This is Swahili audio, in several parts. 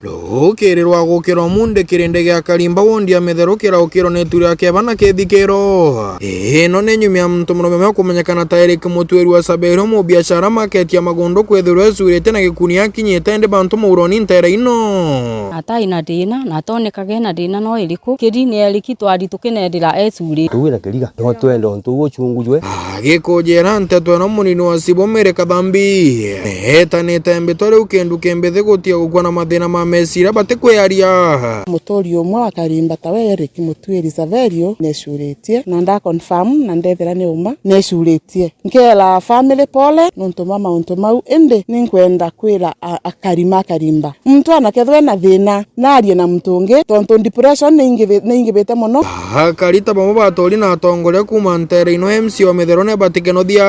Rukirirwa gukirwo munde kirinde gya karimba wondi ametherukira ukiro neturia kebana kethikiro ino ni nyumia mtu murume kumenyekana ta Eric Mutweri wa Sabero mu biashara market ya magondo kwethirwe surete na gikuni akinyete ndi bantu muroni ntera ino ata ina dina na tonekage na dina no iriku kirine Eric twari tukinendira esuri tuwira kiriga no twendo ntu uchungujwe agikujera ntetwe no munini wa Sibomere Kadhambi etanete mbitore ukendu kembethe gutia gukwa na mathina ma mesira bate kwearia mutori umwe akarimba tawe Eric Mutweri Saverio neshuretie na nda confirm na ndethera ni uma neshuretie nkela family pole nonto mama onto mau ende ninkwenda kwira akarimba mtu anakethwe na thina narie na mtungi tonto depression ningibete muno akarita bamo batori na tongole kuma ntere ino MC wa Mitheru ne batikeno dia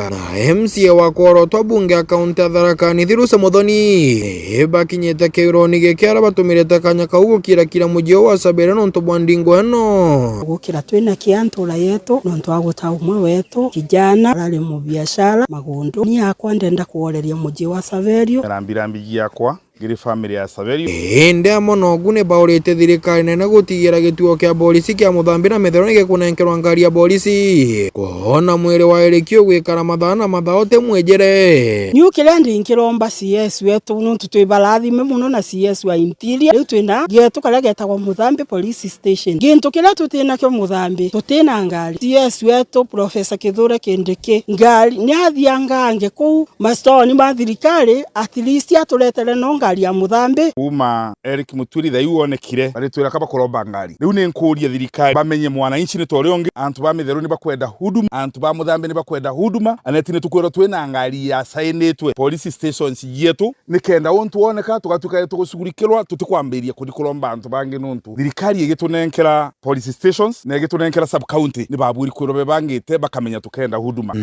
na MC wa korotwa bunge account ya Tharakani Thiruse Muthoni bakinyete kironi gekiara batumirete kanya kaugukira kira mujio wa Sabere nonto bwandingo eno gukira twina kiantura yetu nonto agota umwe wetu kijana rali mu biashara magondo ni akwa ndenda kuoreria mujio wa Saverio rambirambi yakwa giri family ya Saverio ende amono gune baurete thirikari nene gutigira gituo kia polisi kia Muthambi na Mitheru ni gikunenkerwa ngari ya polisi kuona mwiri wa Eric gwikara mathana mathaote mwejere ni ukira ndingiromba CS wetu nonto twibarathime muno na CS wa interior riu twina getu kala getagwa Muthambi police station gintu kila tutina kyo Muthambi tutina ngari CS wetu Professor Kithure Kindiki ngari ni athiangange ku mastoni ma thirikari at least aturetere no ngari ya Muthambi uma Eric Mutweri thai wonekire bari twira kaba kuromba ngari riu ni nkuria thirikari bamenye mwananchi ni tore onge antu ba Mitheru ni bakwenda huduma antu ba Muthambi ni bakwenda huduma aneti ni tukwira twina ngari ya sainetwe police stations yetu nikenda ontu woneka tugatuka tugushugurikirwa tutikwambiria kuromba antu bange nontu thirikari igitunenkera police stations na igitunenkera sub county ni baburi kurobe bangite bakamenya tukenda huduma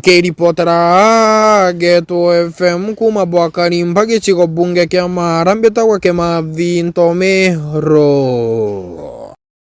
ke reportera Geto FM kuma bwakari mpagi chiko bunge kia marambe tawa ke mavinto mehro